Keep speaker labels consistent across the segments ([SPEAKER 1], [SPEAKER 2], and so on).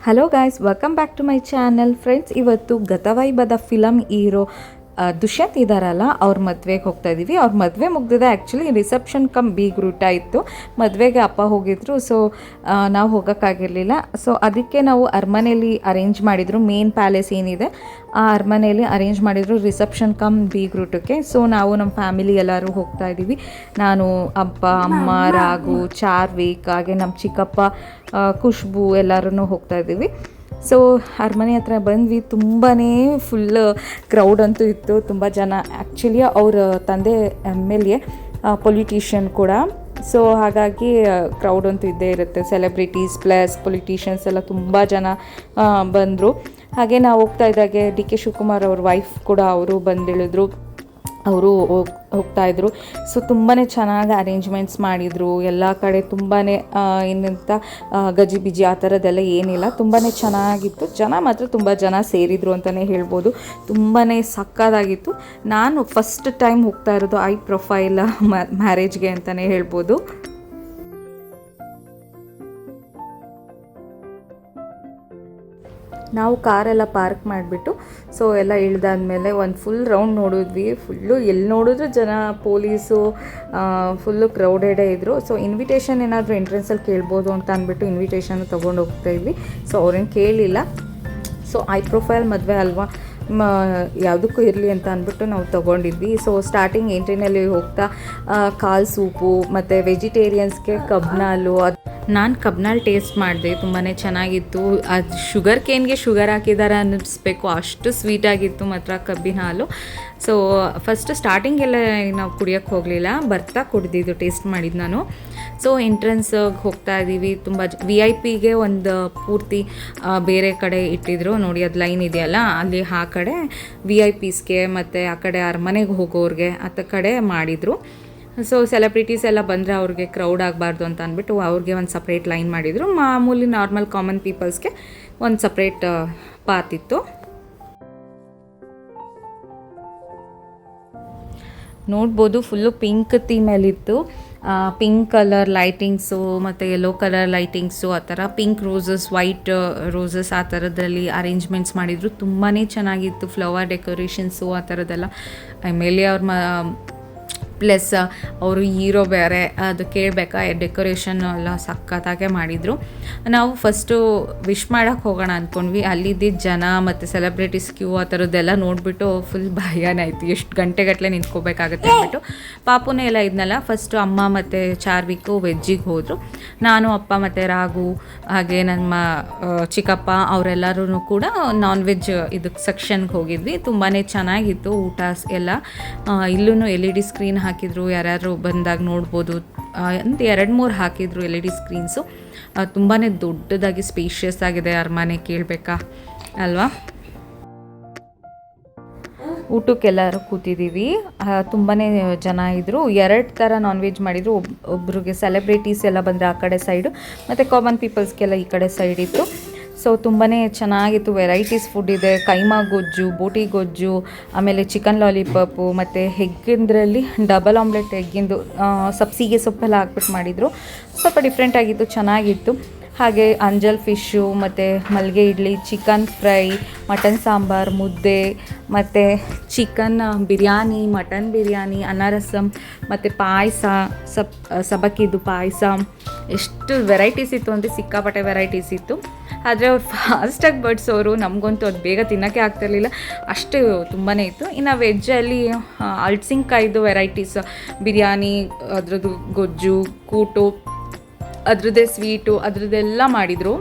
[SPEAKER 1] Hello guys, welcome back to my channel. Friends, ಇವತ್ತು ಗತವೈಭದ film hero Dushyant ಇದ್ದಾರಲ್ಲ, ಅವ್ರ ಮದುವೆಗೆ ಹೋಗ್ತಾ ಇದ್ದೀವಿ. ಅವ್ರ ಮದುವೆ ಮುಗ್ದಿದೆ. ಆ್ಯಕ್ಚುಲಿ ರಿಸೆಪ್ಷನ್ ಕಮ್ ಬೀಗ್ರೂಟ ಇತ್ತು. ಮದುವೆಗೆ ಅಪ್ಪ ಹೋಗಿದ್ರು. ಸೊ ನಾವು ಹೋಗೋಕ್ಕಾಗಿರಲಿಲ್ಲ. ಸೊ ಅದಕ್ಕೆ ನಾವು ಅರಮನೆಯಲ್ಲಿ ಅರೇಂಜ್ ಮಾಡಿದರು. ಮೇನ್ ಪ್ಯಾಲೇಸ್ ಏನಿದೆ ಆ ಅರಮನೆಯಲ್ಲಿ ಅರೇಂಜ್ ಮಾಡಿದರು ರಿಸೆಪ್ಷನ್ ಕಮ್ ಬೀಗ್ರೂಟಕ್ಕೆ. ಸೊ ನಾವು ನಮ್ಮ ಫ್ಯಾಮಿಲಿ ಎಲ್ಲರೂ ಹೋಗ್ತಾ ಇದ್ದೀವಿ. ನಾನು, ಅಪ್ಪ, ಅಮ್ಮ, ರಾಘು, ಚಾರ್ವಿಕ್, ಹಾಗೆ ನಮ್ಮ ಚಿಕ್ಕಪ್ಪ ಖುಷ್ಬು ಎಲ್ಲರೂ ಹೋಗ್ತಾ ಇದ್ದೀವಿ. ಸೊ ಅರಮನೆ ಹತ್ರ ಬಂದ್ವಿ. ತುಂಬಾ ಫುಲ್ ಕ್ರೌಡ್ ಅಂತೂ ಇತ್ತು. ತುಂಬ ಜನ. ಆ್ಯಕ್ಚುಲಿ ಅವ್ರ ತಂದೆ MLA, ಪೊಲಿಟಿಷಿಯನ್ ಕೂಡ. ಸೊ ಹಾಗಾಗಿ ಕ್ರೌಡ್ ಅಂತೂ ಇದ್ದೇ ಇರುತ್ತೆ. ಸೆಲೆಬ್ರಿಟೀಸ್ ಪ್ಲಸ್ ಪೊಲಿಟಿಷಿಯನ್ಸ್ ಎಲ್ಲ ತುಂಬ ಜನ ಬಂದರು. ಹಾಗೆ ನಾವು ಹೋಗ್ತಾ ಇದ್ದಾಗೆ DK ಶಿವಕುಮಾರ್ ಅವ್ರ ವೈಫ್ ಕೂಡ ಅವರು ಬಂದಿಳಿದ್ರು. ಅವರು ಹೋಗ್ತಾಯಿದ್ರು. ಸೊ ತುಂಬಾ ಚೆನ್ನಾಗಿ ಅರೇಂಜ್ಮೆಂಟ್ಸ್ ಮಾಡಿದರು. ಎಲ್ಲ ಕಡೆ ತುಂಬಾ ಏನಂತ ಗಜಿಬಿಜಿ ಆ ಥರದ್ದೆಲ್ಲ ಏನಿಲ್ಲ. ತುಂಬಾ ಚೆನ್ನಾಗಿತ್ತು. ಜನ ಮಾತ್ರ ತುಂಬ ಜನ ಸೇರಿದರು ಅಂತಲೇ ಹೇಳ್ಬೋದು. ತುಂಬಾ ಸಕ್ಕತ್ತಾಗಿತ್ತು. ನಾನು ಫಸ್ಟ್ ಟೈಮ್ ಹೋಗ್ತಾ ಇರೋದು ಐ ಪ್ರೊಫೈಲ್ ಮ್ಯಾರೇಜ್ಗೆ ಅಂತಲೇ ಹೇಳ್ಬೋದು. ನಾವು ಕಾರೆಲ್ಲ ಪಾರ್ಕ್ ಮಾಡಿಬಿಟ್ಟು ಸೊ ಎಲ್ಲ ಇಳ್ದಾದ್ಮೇಲೆ ಒಂದು ಫುಲ್ ರೌಂಡ್ ನೋಡಿದ್ವಿ. ಎಲ್ಲಿ ನೋಡಿದ್ರು ಜನ, ಪೊಲೀಸು, ಫುಲ್ಲು ಕ್ರೌಡೆಡೇ ಇದ್ದರು. ಸೊ ಇನ್ವಿಟೇಷನ್ ಏನಾದರೂ ಎಂಟ್ರೆನ್ಸಲ್ಲಿ ಕೇಳ್ಬೋದು ಅಂತ ಅಂದ್ಬಿಟ್ಟು ಇನ್ವಿಟೇಷನ್ ತೊಗೊಂಡು ಹೋಗ್ತಾಯಿದ್ವಿ. ಸೊ ಅವ್ರೇನು ಕೇಳಿಲ್ಲ. ಸೊ ಐ ಪ್ರೊಫೈಲ್ ಮದುವೆ ಅಲ್ವಾ, ಯಾವುದಕ್ಕೂ ಇರಲಿ ಅಂತ ಅಂದ್ಬಿಟ್ಟು ನಾವು ತೊಗೊಂಡಿದ್ವಿ. ಸೊ ಸ್ಟಾರ್ಟಿಂಗ್ ಎಂಟ್ರಿನಲ್ಲಿ ಹೋಗ್ತಾ ಕಾಲ್ ಸೂಪು ಮತ್ತು ವೆಜಿಟೇರಿಯನ್ಸ್ಗೆ ಕಬ್ನಾಲು, ನಾನು ಕಬ್ನಾಲ್ ಟೇಸ್ಟ್ ಮಾಡಿದೆ. ತುಂಬಾ ಚೆನ್ನಾಗಿತ್ತು. ಅದು ಶುಗರ್ ಕೇನ್ಗೆ ಶುಗರ್ ಹಾಕಿದ್ದಾರೆ ಅನ್ನಿಸ್ಬೇಕು, ಅಷ್ಟು ಸ್ವೀಟಾಗಿತ್ತು ಮಾತ್ರ ಕಬ್ಬಿನ ಹಾಲು. ಸೊ ಫಸ್ಟ್ ಸ್ಟಾರ್ಟಿಂಗೆಲ್ಲ ನಾವು ಕುಡಿಯೋಕ್ಕೆ ಹೋಗಲಿಲ್ಲ, ಬರ್ತಾ ಕುಡಿದಿದ್ದು ಟೇಸ್ಟ್ ಮಾಡಿದ್ದು ನಾನು. ಸೊ ಎಂಟ್ರೆನ್ಸ್ಗೆ ಹೋಗ್ತಾ ಇದ್ದೀವಿ. ತುಂಬ VIP ಒಂದು ಪೂರ್ತಿ ಬೇರೆ ಕಡೆ ಇಟ್ಟಿದ್ರು ನೋಡಿ, ಅದು ಲೈನ್ ಇದೆಯಲ್ಲ ಅಲ್ಲಿ. ಆ ಕಡೆ VIPಸ್ಗೆ ಮತ್ತು ಆ ಕಡೆ ಅರಮನೆಗೆ ಹೋಗೋರಿಗೆ ಆ ಕಡೆ ಮಾಡಿದರು. ಸೊ ಸೆಲೆಬ್ರಿಟೀಸ್ ಎಲ್ಲ ಬಂದರೆ ಅವ್ರಿಗೆ ಕ್ರೌಡ್ ಆಗಬಾರ್ದು ಅಂತ ಅಂದ್ಬಿಟ್ಟು ಅವ್ರಿಗೆ ಒಂದು ಸಪ್ರೇಟ್ ಲೈನ್ ಮಾಡಿದರು. ಮಾಮೂಲಿ ನಾರ್ಮಲ್ ಕಾಮನ್ ಪೀಪಲ್ಸ್ಗೆ ಒಂದು ಸಪ್ರೇಟ್ ಪಾತ್ ಇತ್ತು. ನೋಡ್ಬೋದು ಫುಲ್ಲು ಪಿಂಕ್ ಥೀಮಲ್ಲಿತ್ತು. ಪಿಂಕ್ ಕಲರ್ ಲೈಟಿಂಗ್ಸು ಮತ್ತು ಯೆಲ್ಲೋ ಕಲರ್ ಲೈಟಿಂಗ್ಸು, ಆ ಥರ ಪಿಂಕ್ ರೋಸಸ್, ವೈಟ್ ರೋಸಸ್ ಆ ಥರದ್ರಲ್ಲಿ ಅರೇಂಜ್ಮೆಂಟ್ಸ್ ಮಾಡಿದರು. ತುಂಬಾ ಚೆನ್ನಾಗಿತ್ತು. ಫ್ಲವರ್ ಡೆಕೋರೇಷನ್ಸು ಆ ಥರದ್ದೆಲ್ಲ. ಆಮೇಲೆ ಅವ್ರ ಪ್ಲಸ್ ಅವರು ಹೀರೋ ಬೇರೆ, ಅದು ಕೇಳಬೇಕಾ, ಡೆಕೋರೇಷನ್ ಎಲ್ಲ ಸಖತ್ತಾಗೆ ಮಾಡಿದರು. ನಾವು ಫಸ್ಟು ವಿಶ್ ಮಾಡೋಕ್ಕೆ ಹೋಗೋಣ ಅಂದ್ಕೊಂಡ್ವಿ. ಅಲ್ಲಿದ್ದಿದ್ದ ಜನ ಮತ್ತು ಸೆಲೆಬ್ರಿಟೀಸ್ ಕ್ಯೂ ಆ ಥರದ್ದೆಲ್ಲ ನೋಡಿಬಿಟ್ಟು ಫುಲ್ ಭಯನಾಯಿತು. ಎಷ್ಟು ಗಂಟೆಗಟ್ಟಲೆ ನಿಂತ್ಕೋಬೇಕಾಗತ್ತೆ ಅಂದ್ಬಿಟ್ಟು. ಪಾಪುನೇ ಎಲ್ಲ ಇದ್ನಲ್ಲ. ಫಸ್ಟು ಅಮ್ಮ ಮತ್ತು ಚಾರ್ವಿಕು ವೆಜ್ಜಿಗೆ ಹೋದರು. ನಾನು, ಅಪ್ಪ ಮತ್ತು ರಾಘು, ಹಾಗೆ ನಮ್ಮ ಚಿಕ್ಕಪ್ಪ ಅವರೆಲ್ಲರೂ ಕೂಡ ನಾನ್ ವೆಜ್ ಇದಕ್ಕೆ ಸೆಕ್ಷನ್ಗೆ ಹೋಗಿದ್ವಿ. ತುಂಬಾ ಚೆನ್ನಾಗಿತ್ತು ಊಟ ಎಲ್ಲ. ಇಲ್ಲೂ LED ಸ್ಕ್ರೀನ್ ಹಾಕಿದ್ರು, ಯಾರ್ಯಾರು ಬಂದಾಗ ನೋಡ್ಬೋದು. ಒಂದು 2-3 ಹಾಕಿದ್ರು LED ಸ್ಕ್ರೀನ್ಸು. ತುಂಬಾ ದೊಡ್ಡದಾಗಿ ಸ್ಪೇಷಿಯಸ್ ಆಗಿದೆ ಅರಮನೆ, ಕೇಳಬೇಕಾ ಅಲ್ವಾ. ಊಟಕ್ಕೆಲ್ಲರೂ ಕೂತಿದ್ದೀವಿ. ತುಂಬಾ ಜನ ಇದ್ದರು. 2 ಥರ ನಾನ್ ವೆಜ್ ಮಾಡಿದರು. ಒಬ್ರಿಗೆ ಸೆಲೆಬ್ರಿಟೀಸ್ ಎಲ್ಲ ಬಂದರೆ ಆ ಕಡೆ ಸೈಡು, ಮತ್ತು ಕಾಮನ್ ಪೀಪಲ್ಸ್ಗೆಲ್ಲ ಈ ಕಡೆ ಸೈಡ್ ಇತ್ತು. ಸೊ ತುಂಬಾ ಚೆನ್ನಾಗಿತ್ತು. ವೆರೈಟೀಸ್ ಫುಡ್ ಇದೆ. ಕೈಮಾ ಗೊಜ್ಜು, ಬೋಟಿ ಗೊಜ್ಜು, ಆಮೇಲೆ ಚಿಕನ್ ಲಾಲಿಪಾಪು, ಮತ್ತು ಹೆಗ್ಗಿಂದ್ರಲ್ಲಿ ಡಬಲ್ ಆಮ್ಲೆಟ್ ಎಗ್ಗಿಂದು ಸಬ್ಸಿಗೆ ಸೊಪ್ಪೆಲ್ಲ ಹಾಕ್ಬಿಟ್ಟು ಮಾಡಿದರು. ಸ್ವಲ್ಪ ಡಿಫ್ರೆಂಟಾಗಿತ್ತು, ಚೆನ್ನಾಗಿತ್ತು. ಹಾಗೆ ಅಂಜಲ್ ಫಿಶ್ಶು, ಮತ್ತು ಮಲ್ಲಿಗೆ idli, chicken fry, mutton sambar, ಮುದ್ದೆ, ಮತ್ತು ಚಿಕನ್ ಬಿರಿಯಾನಿ, ಮಟನ್ ಬಿರಿಯಾನಿ, ಅನ್ನ ರಸಮ್, ಮತ್ತು ಪಾಯಸ, ಸಬ್ಬಕ್ಕಿದ್ದು ಪಾಯಸ. ಎಷ್ಟು ವೆರೈಟೀಸ್ ಇತ್ತು ಅಂದರೆ ಸಿಕ್ಕಾಪಟ್ಟೆ ವೆರೈಟೀಸ್ ಇತ್ತು. ಆದರೆ ಅವ್ರು ಫಾಸ್ಟಾಗಿ ಬಡಿಸೋರು. ನಮಗಂತೂ ಅದು ಬೇಗ ತಿನ್ನೋಕ್ಕೆ ಆಗ್ತಿರ್ಲಿಲ್ಲ, ಅಷ್ಟು ತುಂಬಾ ಇತ್ತು. ಇನ್ನು ವೆಜ್ಜಲ್ಲಿ ಅಳ್ಸಿನ್ಕಾಯ್ದು ವೆರೈಟೀಸ್, ಬಿರಿಯಾನಿ, ಅದ್ರದ್ದು ಗೊಜ್ಜು, ಕೂಟು, ಅದ್ರದ್ದೇ ಸ್ವೀಟು, ಅದ್ರದ್ದೆಲ್ಲ ಮಾಡಿದರು.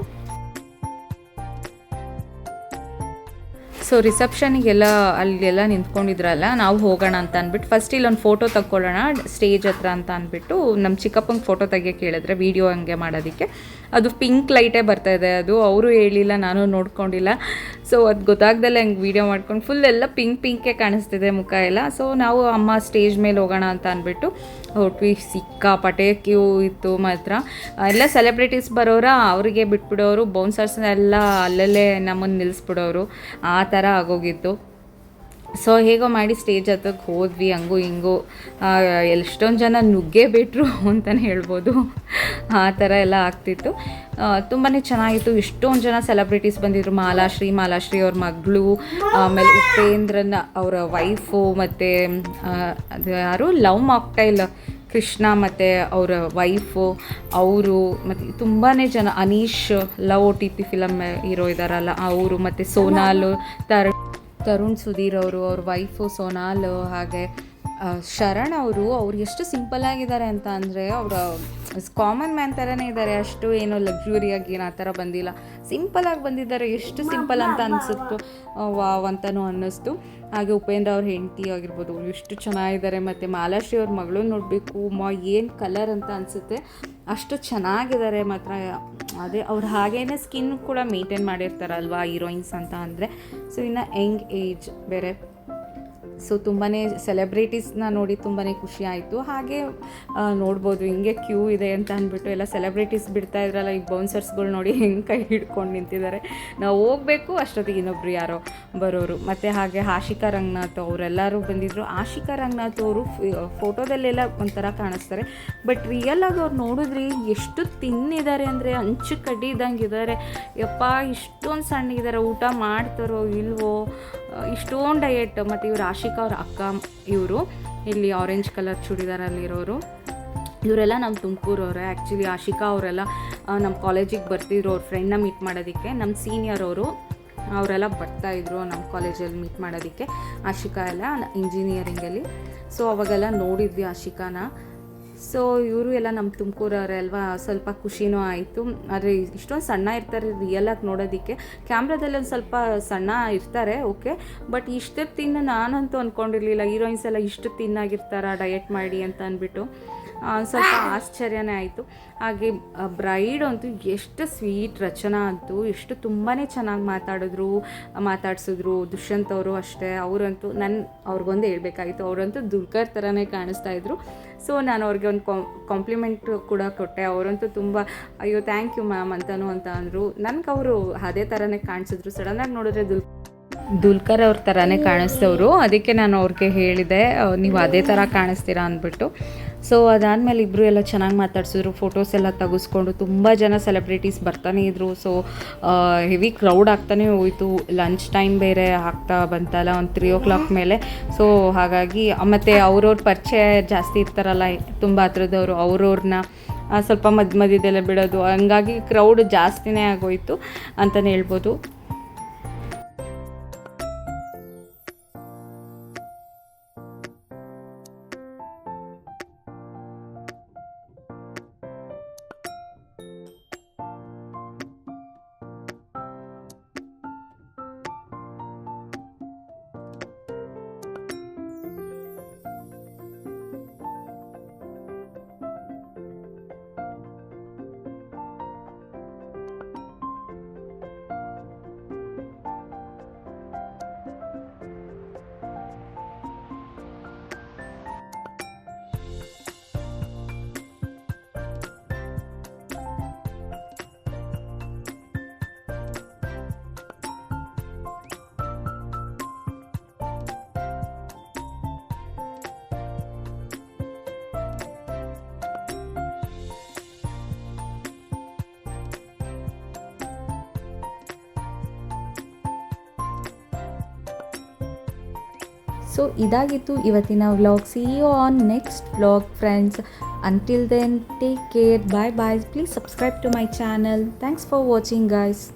[SPEAKER 1] ಸೊ ರಿಸೆಪ್ಷನಿಗೆಲ್ಲ ಅಲ್ಲೆಲ್ಲ ನಿಂತ್ಕೊಂಡಿದ್ರಲ್ಲ, ನಾವು ಹೋಗೋಣ ಅಂತ ಅಂದ್ಬಿಟ್ಟು ಫಸ್ಟ್ ಇಲ್ಲೊಂದು ಫೋಟೋ ತಗೊಳ್ಳೋಣ ಸ್ಟೇಜ್ ಹತ್ರ ಅಂತ ಅಂದ್ಬಿಟ್ಟು ನಮ್ಮ ಚಿಕ್ಕಪ್ಪಂಗೆ ಫೋಟೋ ತೆಗಿಯೋಕ್ಕೆ ಹೇಳಿದ್ರೆ, ವೀಡಿಯೋ ಹಂಗೆ ಮಾಡೋದಕ್ಕೆ. ಅದು ಪಿಂಕ್ ಲೈಟೇ ಬರ್ತಾಯಿದೆ. ಅದು ಅವರು ಹೇಳಿಲ್ಲ, ನಾನು ನೋಡ್ಕೊಂಡಿಲ್ಲ. ಸೊ ಅದು ಗೊತ್ತಾಗ್ದಲ್ಲೇ ಹಂಗೆ ವೀಡಿಯೋ ಮಾಡ್ಕೊಂಡು ಫುಲ್ ಎಲ್ಲ ಪಿಂಕೇ ಕಾಣಿಸ್ತಿದೆ ಮುಖ ಎಲ್ಲ. ಸೊ ನಾವು ಅಮ್ಮ ಸ್ಟೇಜ್ ಮೇಲೆ ಹೋಗೋಣ ಅಂತ ಅಂದ್ಬಿಟ್ಟು ಹೊಟ್ವಿ. ಸಿಕ್ಕಾಪಟ್ಟೆ ಕ್ಯೂ ಇತ್ತು ಮಾತ್ರ. ಎಲ್ಲ ಸೆಲೆಬ್ರಿಟೀಸ್ ಬರೋರ, ಅವರಿಗೆ ಬಿಟ್ಬಿಡೋರು, ಬೌನ್ಸರ್ಸ್ ಎಲ್ಲ ಅಲ್ಲಲ್ಲೇ ನಮ್ಮನ್ನು ನಿಲ್ಲಿಸ್ಬಿಡೋರು, ಆ ಥರ ಆಗೋಗಿತ್ತು. ಸೊ ಹೇಗೋ ಮಾಡಿ ಸ್ಟೇಜ್ ಹತ್ರಕ್ಕೆ ಹೋದ್ವಿ, ಹಂಗೂ ಹಿಂಗೂ ಎಷ್ಟೊಂದು ಜನ ನುಗ್ಗೆ ಬಿಟ್ಟರು ಅಂತಲೇ ಹೇಳ್ಬೋದು. ಆ ಥರ ಎಲ್ಲ ಆಗ್ತಿತ್ತು. ತುಂಬಾ ಚೆನ್ನಾಗಿತ್ತು. ಎಷ್ಟೊಂದು ಜನ ಸೆಲೆಬ್ರಿಟೀಸ್ ಬಂದಿದ್ದರು. ಮಾಲಾಶ್ರೀ ಅವ್ರ ಮಗಳು, ಆಮೇಲೆ ಉಪೇಂದ್ರನ್ ಅವರ ವೈಫು, ಮತ್ತು ಅದು ಯಾರು ಲವ್ ಮಾಕ್ಟೈಲ್ ಕೃಷ್ಣ ಮತ್ತು ಅವರ ವೈಫು, ಅವರು ಮತ್ತು ತುಂಬಾ ಜನ, Anish love OTT film hero ಇದ್ದಾರಲ್ಲ ಅವರು, ಮತ್ತು ಸೋನಾಲ್, ತರುಣ್ ಸುಧೀರ್ ಅವರು, ಅವ್ರ ವೈಫು ಸೋನಾಲ್, ಹಾಗೆ ಶರಣ್ ಅವ್ರು ಎಷ್ಟು ಸಿಂಪಲ್ಲಾಗಿದ್ದಾರೆ ಅಂತ ಅಂದರೆ, ಅವರು ಕಾಮನ್ ಮ್ಯಾನ್ ಥರನೇ ಇದ್ದಾರೆ. ಅಷ್ಟು ಏನೋ ಲಕ್ಸುರಿಯಾಗಿ ಏನು ಆ ಥರ ಬಂದಿಲ್ಲ, ಸಿಂಪಲಾಗಿ ಬಂದಿದ್ದಾರೆ. ಎಷ್ಟು ಸಿಂಪಲ್ ಅಂತ ಅನಿಸುತ್ತು, ವಾವ್ ಅಂತಲೂ ಅನ್ನಿಸ್ತು. ಹಾಗೆ ಉಪೇಂದ್ರ ಅವ್ರ ಹೆಂಡತಿ ಆಗಿರ್ಬೋದು, ಎಷ್ಟು ಚೆನ್ನಾಗಿದ್ದಾರೆ. ಮತ್ತು ಮಾಲಾಶ್ರೀ ಅವ್ರ ಮಗಳು ನೋಡಬೇಕು, ಏನು ಕಲರ್ ಅಂತ ಅನಿಸುತ್ತೆ, ಅಷ್ಟು ಚೆನ್ನಾಗಿದ್ದಾರೆ ಮಾತ್ರ. ಅದೇ ಅವ್ರು ಹಾಗೇನೆ ಸ್ಕಿನ್ ಕೂಡ ಮೇಂಟೈನ್ ಮಾಡಿರ್ತಾರಲ್ವ ಹೀರೋಯಿನ್ಸ್ ಅಂತ ಅಂದರೆ. ಸೊ ಇನ್ನು ಯಂಗ್ ಏಜ್ ಬೇರೆ. ಸೊ ತುಂಬಾ ಸೆಲೆಬ್ರಿಟೀಸ್ನ ನೋಡಿ ತುಂಬಾ ಖುಷಿ ಆಯಿತು. ಹಾಗೆ ನೋಡ್ಬೋದು ಹಿಂಗೆ ಕ್ಯೂ ಇದೆ ಅಂತ ಅಂದ್ಬಿಟ್ಟು ಎಲ್ಲ ಸೆಲೆಬ್ರಿಟೀಸ್ ಬಿಡ್ತಾ ಇದ್ರಲ್ಲ, ಈ ಬೌನ್ಸರ್ಸ್ಗಳು ನೋಡಿ ಹೆಂಗೆ ಕೈ ಹಿಡ್ಕೊಂಡು ನಿಂತಿದ್ದಾರೆ. ನಾವು ಹೋಗಬೇಕು, ಅಷ್ಟೊತ್ತಿಗೆ ಇನ್ನೊಬ್ರು ಯಾರೋ ಬರೋರು. ಮತ್ತು ಹಾಗೆ ಆಶಿಕಾ ರಂಗನಾಥ್ ಅವರೆಲ್ಲರೂ ಬಂದಿದ್ದರು. ಆಶಿಕಾ ರಂಗನಾಥ್ ಅವರು ಫೋಟೋದಲ್ಲೆಲ್ಲ ಒಂಥರ ಕಾಣಿಸ್ತಾರೆ, ಬಟ್ ರಿಯಲಾಗಿ ಅವ್ರು ನೋಡಿದ್ರಿ ಎಷ್ಟು ತಿನ್ನಿದ್ದಾರೆ ಅಂದರೆ ಅಂಚು ಕಡ್ಡಿ ಇದ್ದಂಗೆ ಇದ್ದಾರೆ. ಯಪ್ಪ, ಇಷ್ಟೊಂದು ಸಣ್ಣಗಿದ್ದಾರೆ, ಊಟ ಮಾಡ್ತಾರೋ ಇಲ್ವೋ, ಇಷ್ಟೊಂದು ಡಯಟ್. ಮತ್ತು ಇವರು ಆಶಿಕಾ ಅವ್ರ ಅಕ್ಕ, ಇವರು ಇಲ್ಲಿ ಆರೆಂಜ್ ಕಲರ್ ಚೂಡಿದಾರಲ್ಲಿರೋರು, ಇವರೆಲ್ಲ ನಮ್ಮ ತುಮಕೂರವ್ರೆ. ಆ್ಯಕ್ಚುಲಿ ಆಶಿಕಾ ಅವರೆಲ್ಲ ನಮ್ಮ ಕಾಲೇಜಿಗೆ ಬರ್ತಿದ್ರು ಅವ್ರ ಫ್ರೆಂಡ್ನ ಮೀಟ್ ಮಾಡೋದಕ್ಕೆ. ನಮ್ಮ ಸೀನಿಯರ್ ಅವರೆಲ್ಲ ಬರ್ತಾಯಿದ್ರು ನಮ್ಮ ಕಾಲೇಜಲ್ಲಿ ಮೀಟ್ ಮಾಡೋದಕ್ಕೆ. ಆಶಿಕಾ ಎಲ್ಲ ಇಂಜಿನಿಯರಿಂಗಲ್ಲಿ. ಸೊ ಅವಾಗೆಲ್ಲ ನೋಡಿದ್ವಿ ಆಶಿಕಾನ. ಸೊ ಇವರು ಎಲ್ಲ ನಮ್ಮ ತುಮಕೂರವ್ರೆ ಅಲ್ವಾ, ಸ್ವಲ್ಪ ಖುಷಿನೂ ಆಯಿತು. ಆದರೆ ಇಷ್ಟೊಂದು ಸಣ್ಣ ಇರ್ತಾರೆ ರಿಯಲಾಗಿ ನೋಡೋದಕ್ಕೆ. ಕ್ಯಾಮ್ರಾದಲ್ಲಿ ಒಂದು ಸ್ವಲ್ಪ ಸಣ್ಣ ಇರ್ತಾರೆ, ಓಕೆ, ಬಟ್ ಇಷ್ಟು ತಿನ್ನು ನಾನಂತೂ ಅಂದ್ಕೊಂಡಿರಲಿಲ್ಲ ಹೀರೋಯಿನ್ಸ್ ಎಲ್ಲ ಇಷ್ಟು ತಿನ್ನಾಗಿರ್ತಾರ ಡಯಟ್ ಮಾಡಿ ಅಂತ ಅಂದ್ಬಿಟ್ಟು ಸ್ವಲ್ಪ ಆಶ್ಚರ್ಯನೇ ಆಯಿತು. ಹಾಗೆ ಬ್ರೈಡ್ ಅಂತೂ ಎಷ್ಟು ಸ್ವೀಟ್, ರಚನಾ ಅಂತೂ ಎಷ್ಟು ತುಂಬಾ ಚೆನ್ನಾಗಿ ಮಾತಾಡ್ಸಿದ್ರು. ದುಷ್ಯಂತ್ ಅವರು ಅಷ್ಟೇ, ಅವರಂತೂ ಅವ್ರಿಗೊಂದು ಹೇಳ್ಬೇಕಾಗಿತ್ತು, ಅವರಂತೂ ದುಲ್ಕರ್ ಥರನೇ ಕಾಣಿಸ್ತಾಯಿದ್ರು. ಸೊ ನಾನು ಅವ್ರಿಗೆ ಒಂದು ಕಾಂಪ್ಲಿಮೆಂಟ್ ಕೂಡ ಕೊಟ್ಟೆ. ಅವರಂತೂ ತುಂಬ ಅಯ್ಯೋ ಥ್ಯಾಂಕ್ ಯು ಮ್ಯಾಮ್ ಅಂತ ಅಂದರು. ನನಗೆ ಅವರು ಅದೇ ಥರನೇ ಕಾಣಿಸಿದ್ರು. ಸಡನ್ನಾಗಿ ನೋಡಿದ್ರೆ ದುಲ್ಕರ್ ಅವ್ರ ಥರನೇ ಕಾಣಿಸ್ತವರು. ಅದಕ್ಕೆ ನಾನು ಅವ್ರಿಗೆ ಹೇಳಿದೆ, ನೀವು ಅದೇ ಥರ ಕಾಣಿಸ್ತೀರಾ ಅಂದ್ಬಿಟ್ಟು. ಸೊ ಅದಾದಮೇಲೆ ಇಬ್ಬರು ಎಲ್ಲ ಚೆನ್ನಾಗಿ ಮಾತಾಡ್ಸಿದ್ರು. ಫೋಟೋಸ್ ಎಲ್ಲ ತೆಗೆಸ್ಕೊಂಡು ತುಂಬ ಜನ ಸೆಲೆಬ್ರಿಟೀಸ್ ಬರ್ತಾನೆ ಇದ್ದರು. ಸೊ ಹೆವಿ ಕ್ರೌಡ್ ಆಗ್ತಾನೆ ಹೋಯಿತು. ಲಂಚ್ ಟೈಮ್ ಬೇರೆ ಆಗ್ತಾ ಬಂತಲ್ಲ, ಒಂದು 3 o'clock ಮೇಲೆ. ಸೊ ಹಾಗಾಗಿ ಮತ್ತು ಅವ್ರವ್ರ ಪರಿಚಯ ಜಾಸ್ತಿ ಇರ್ತಾರಲ್ಲ, ತುಂಬ ಹತ್ರದವರು, ಅವ್ರವ್ರನ್ನ ಸ್ವಲ್ಪ ಮಧ್ಯದಲ್ಲೇ ಬಿಡೋದು, ಹಂಗಾಗಿ ಕ್ರೌಡ್ ಜಾಸ್ತಿನೇ ಆಗೋಯಿತು ಅಂತಲೇ ಹೇಳ್ಬೋದು. ಸೊ ಇದಾಗಿತ್ತು ಇವತ್ತಿನ vlog. See you on next vlog friends. Until then, take care. Bye bye. Please subscribe to my channel. Thanks for watching guys.